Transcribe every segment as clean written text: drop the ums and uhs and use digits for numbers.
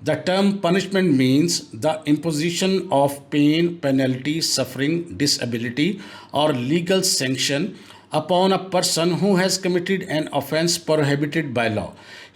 The term punishment means the imposition of pain, penalty, suffering, disability or legal sanction upon a person who has committed an offence prohibited by law।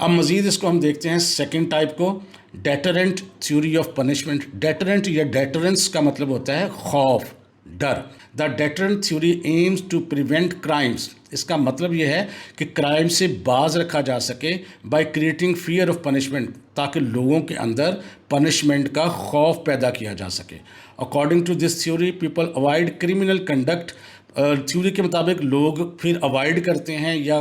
اب مزید اس کو ہم دیکھتے ہیں second type کو، deterrent theory of punishment. Deterrent یا deterrence کا مطلب ہوتا ہے خوف، ڈر۔ The deterrent theory aims to prevent crimes, اس کا مطلب یہ ہے کہ کرائم سے باز رکھا جا سکے by creating fear of punishment, تاکہ لوگوں کے اندر پنشمنٹ کا خوف پیدا کیا جا سکے۔ According to this theory people avoid criminal conduct, theory کے مطابق لوگ پھر اوائڈ کرتے ہیں یا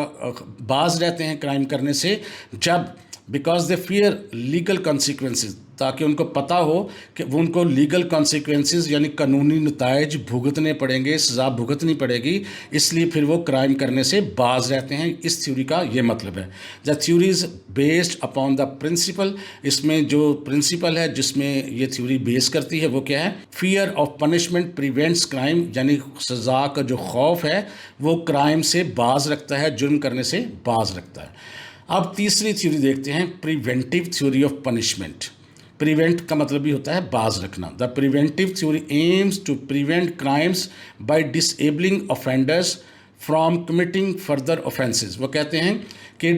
باز رہتے ہیں کرائم کرنے سے جب because they fear legal consequences, تاکہ ان کو پتہ ہو کہ وہ ان کو لیگل کانسیکوینسز یعنی قانونی نتائج بھگتنے پڑیں گے، سزا بھگتنی پڑے گی، اس لیے پھر وہ کرائم کرنے سے باز رہتے ہیں۔ اس تھیوری کا یہ مطلب ہے۔ The theory is based upon the principle, اس میں جو پرنسپل ہے جس میں یہ تھیوری بیس کرتی ہے وہ کیا ہے؟ Fear of punishment prevents crime, یعنی سزا کا جو خوف ہے وہ کرائم سے باز رکھتا ہے، جرم کرنے سے باز رکھتا ہے۔ اب تیسری تھیوری دیکھتے ہیں، preventive theory of punishment. Prevent کا مطلب بھی ہوتا ہے باز رکھنا۔ The preventive theory aims to prevent crimes by disabling offenders from committing further offenses۔ وہ کہتے ہیں کہ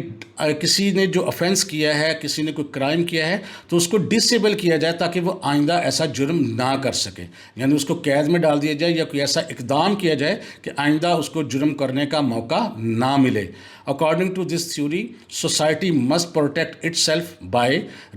کسی نے جو offense کیا ہے، کسی نے کوئی کرائم کیا ہے تو اس کو ڈسیبل کیا جائے تاکہ وہ آئندہ ایسا جرم نہ کر سکے، یعنی اس کو قید میں ڈال دیا جائے یا کوئی ایسا اقدام کیا جائے کہ آئندہ اس کو جرم کرنے کا موقع نہ ملے۔ According to this theory, society must protect itself by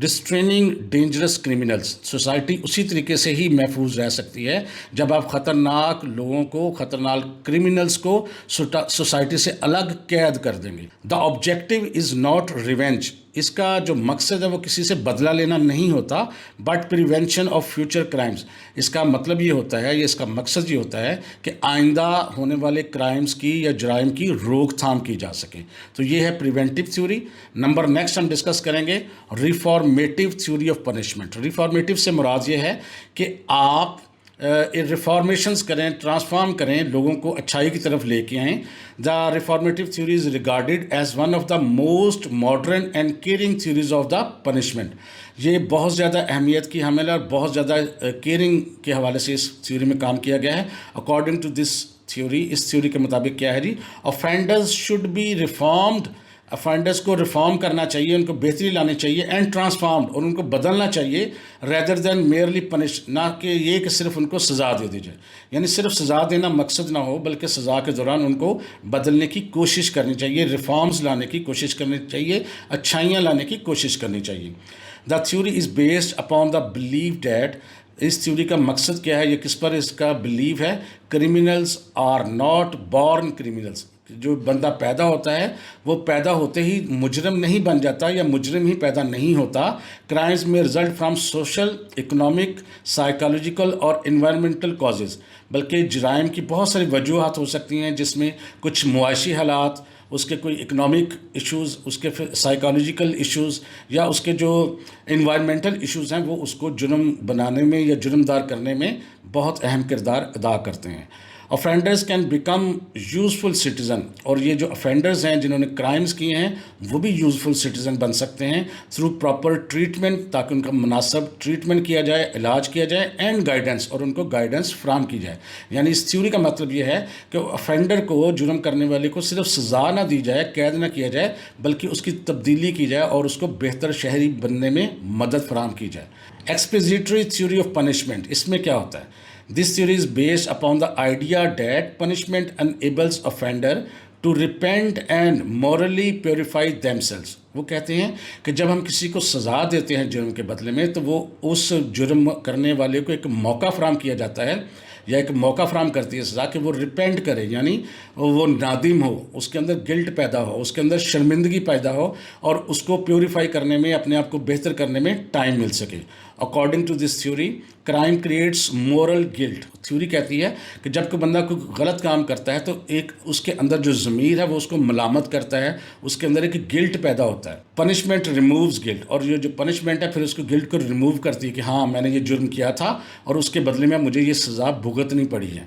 restraining dangerous criminals۔ Society اسی طریقے سے ہی محفوظ رہ سکتی ہے جب آپ خطرناک لوگوں کو، خطرناک کرمنلز کو سوسائٹی سے الگ قید کر دیں گے۔ The objective is not revenge، اس کا جو مقصد ہے وہ کسی سے بدلہ لینا نہیں ہوتا، but prevention of future crimes. اس کا مطلب یہ ہوتا ہے، یا اس کا مقصد یہ ہوتا ہے کہ آئندہ ہونے والے کرائمز کی یا جرائم کی روک تھام کی جا سکے۔ تو یہ ہے پریونٹیو تھیوری۔ نمبر نیکسٹ ہم ڈسکس کریں گے ریفارمیٹیو تھیوری آف پنشمنٹ۔ ریفارمیٹیو سے مراد یہ ہے کہ آپ ریفارمیشنز کریں، ٹرانسفارم کریں، لوگوں کو اچھائی کی طرف لے کے آئیں۔ The reformative theory is regarded as one of the most modern and caring theories of the punishment. یہ بہت زیادہ اہمیت کی حامل ہے اور بہت زیادہ کیئرنگ کے حوالے سے اس تھیوری میں کام کیا گیا ہے۔ اکارڈنگ ٹو دس تھیوری، اس تھیوری کے مطابق کیا ہے جی؟ offenders should be reformed، offenders کو ریفارم کرنا چاہیے، ان کو بہتری لانی چاہیے، اینڈ ٹرانسفارمڈ، اور ان کو بدلنا چاہیے، ریدر دین میئرلی پنش، نہ کہ یہ کہ صرف ان کو سزا دے دی جائے، یعنی صرف سزا دینا مقصد نہ ہو بلکہ سزا کے دوران ان کو بدلنے کی کوشش کرنی چاہیے، ریفارمز لانے کی کوشش کرنی چاہیے، اچھائیاں لانے کی کوشش کرنی چاہیے۔ The theory is based upon the belief that, اس تھیوری کا مقصد کیا ہے، یہ کس پر اس کا بلیف ہے؟ Criminals are not born criminals, جو بندہ پیدا ہوتا ہے وہ پیدا ہوتے ہی مجرم نہیں بن جاتا یا مجرم ہی پیدا نہیں ہوتا۔ کرائمز میں result from social, economic, psychological اور انوائرمنٹل کازز، بلکہ جرائم کی بہت ساری وجوہات ہو سکتی ہیں جس میں کچھ معاشی حالات، اس کے کوئی اکنامک ایشوز، اس کے سائیکالوجیکل ایشوز، یا اس کے جو انوائرمنٹل ایشوز ہیں وہ اس کو جرم بنانے میں یا جرم دار کرنے میں بہت اہم کردار ادا کرتے ہیں۔ offenders can become useful citizen، اور یہ جو offenders ہیں جنہوں نے کرائمز کیے ہیں وہ بھی یوزفل سٹیزن بن سکتے ہیں تھرو پراپر ٹریٹمنٹ، تاکہ ان کا مناسب ٹریٹمنٹ کیا جائے، علاج کیا جائے، اینڈ گائیڈنس، اور ان کو گائیڈنس فراہم کی جائے۔ یعنی اس تھیوری کا مطلب یہ ہے کہ offender کو، جرم کرنے والے کو صرف سزا نہ دی جائے، قید نہ کیا جائے، بلکہ اس کی تبدیلی کی جائے اور اس کو بہتر شہری بننے میں مدد فراہم کی جائے۔ ایکسپوزیٹری تھیوری آف پنشمنٹ، اس میں کیا ہوتا ہے؟ This theory is based upon the idea that punishment enables offender to repent and morally purify themselves۔ وہ کہتے ہیں کہ جب ہم کسی کو سزا دیتے ہیں جرم کے بدلے میں تو وہ اس جرم کرنے والے کو ایک موقع فراہم کیا جاتا ہے، یا ایک موقع فراہم کرتی ہے سزا کہ وہ ریپینٹ کرے، یعنی وہ نادم ہو، اس کے اندر گلٹ پیدا ہو، اس کے اندر شرمندگی پیدا ہو، اور اس کو پیوریفائی کرنے میں، اپنے آپ کو بہتر کرنے میں ٹائم مل سکے۔ According to this theory crime creates moral guilt. Theory کہتی ہے کہ جب کوئی بندہ کوئی غلط کام کرتا ہے تو ایک اس کے اندر جو ضمیر ہے وہ اس کو ملامت کرتا ہے، اس کے اندر ایک گلٹ پیدا ہوتا ہے۔ پنشمنٹ ریمووز گلٹ، اور یہ جو پنشمنٹ ہے پھر اس کو گلٹ کو ریموو کرتی ہے کہ ہاں میں نے یہ جرم کیا تھا اور اس کے بدلے میں مجھے یہ سزا بھگتنی پڑی ہے۔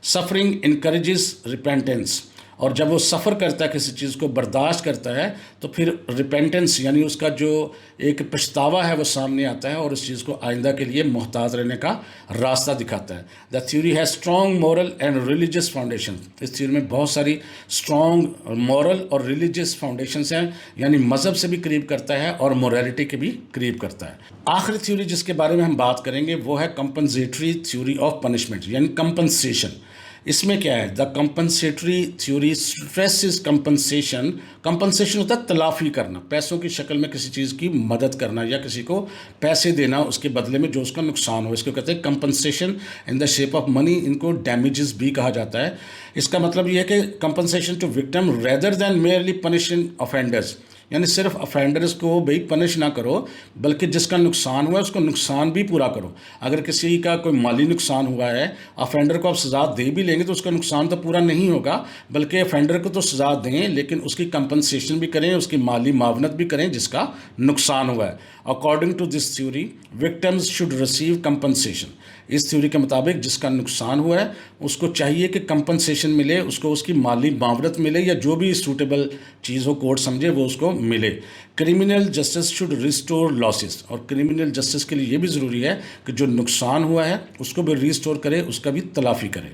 سفرنگ انکریجز ریپینٹنس، اور جب وہ سفر کرتا ہے کسی چیز کو برداشت کرتا ہے تو پھر ریپینٹنس یعنی اس کا جو ایک پچھتاوا ہے وہ سامنے آتا ہے اور اس چیز کو آئندہ کے لیے محتاط رہنے کا راستہ دکھاتا ہے. The theory has strong moral and religious foundation. اس تھیوری میں بہت ساری اسٹرانگ مورل اور ریلیجیس فاؤنڈیشنس ہیں, یعنی مذہب سے بھی قریب کرتا ہے اور مورالٹی کے بھی قریب کرتا ہے. آخری تھیوری جس کے بارے میں ہم بات کریں گے وہ ہے کمپنسیٹری تھیوری آف پنشمنٹ, یعنی کمپنسیشن. اس میں کیا ہے؟ The compensatory theory stresses compensation. Compensation ہوتا ہے تلافی کرنا, پیسوں کی شکل میں کسی چیز کی مدد کرنا یا کسی کو پیسے دینا اس کے بدلے میں جو اس کا نقصان ہو, اس کو کہتے ہیں compensation in the shape of money. ان کو ڈیمیجز بھی کہا جاتا ہے. اس کا مطلب یہ ہے کہ compensation to victim rather than merely punishing offenders, یعنی صرف افینڈرز کو بھئی پنش نہ کرو بلکہ جس کا نقصان ہوا ہے اس کو نقصان بھی پورا کرو. اگر کسی کا کوئی مالی نقصان ہوا ہے, افینڈر کو آپ سزا دے بھی لیں گے تو اس کا نقصان تو پورا نہیں ہوگا, بلکہ افینڈر کو تو سزا دیں لیکن اس کی کمپنسیشن بھی کریں, اس کی مالی معاونت بھی کریں جس کا نقصان ہوا ہے. According to this theory victims should receive compensation. اس تھیوری کے مطابق جس کا نقصان ہوا ہے اس کو چاہیے کہ کمپنسیشن ملے, اس کو اس کی مالی معاونت ملے یا جو بھی سوٹیبل چیز ہو کورٹ سمجھے وہ اس کو ملے. Criminal justice should restore losses. اور کرمنل جسٹس کے لیے یہ بھی ضروری ہے کہ جو نقصان ہوا ہے اس کو بھی ریسٹور کرے, اس کا بھی تلافی کرے.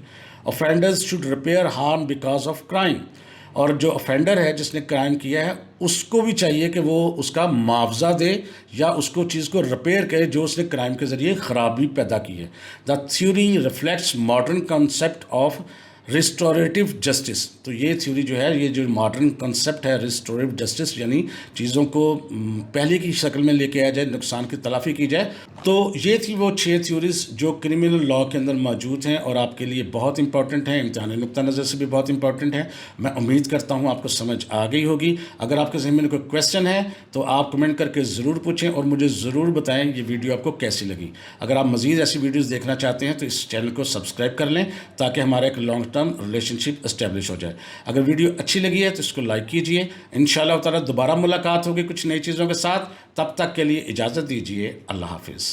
offenders should repair harm because of crime. اور جو افینڈر ہے جس نے کرائم کیا ہے اس کو بھی چاہیے کہ وہ اس کا معاوضہ دے یا اس کو چیز کو ریپیئر کرے جو اس نے کرائم کے ذریعے خرابی پیدا کی ہے. The theory reflects modern concept of restorative justice. تو یہ تھیوری جو ہے یہ جو ماڈرن کنسیپٹ ہے ریسٹوریٹو جسٹس, یعنی چیزوں کو پہلے کی شکل میں لے کے آیا جائے, نقصان کی تلافی کی جائے. تو یہ تھی وہ 6 تھیوریز جو کرمنل لاء کے اندر موجود ہیں اور آپ کے لیے بہت امپورٹنٹ ہیں, امتحانی نقطہ نظر سے بھی بہت امپورٹنٹ ہیں. میں امید کرتا ہوں آپ کو سمجھ آ گئی ہوگی. اگر آپ کے ذہن میں کوئی کویسچن ہے تو آپ کمنٹ کر کے ضرور پوچھیں اور مجھے ضرور بتائیں یہ ویڈیو آپ کو کیسی لگی. اگر آپ مزید ایسی ویڈیوز دیکھنا چاہتے ہیں تو اس چینل کو سبسکرائب کر لیں تاکہ ہمارا ایک لانگ ٹرم ریلیشن شپ اسٹیبلش ہو جائے. اگر ویڈیو اچھی لگی ہے تو اس کو لائک کیجئے. انشاءاللہ تعالی دوبارہ ملاقات ہوگی کچھ نئی چیزوں کے ساتھ. تب تک کے لیے اجازت دیجیے. اللہ حافظ.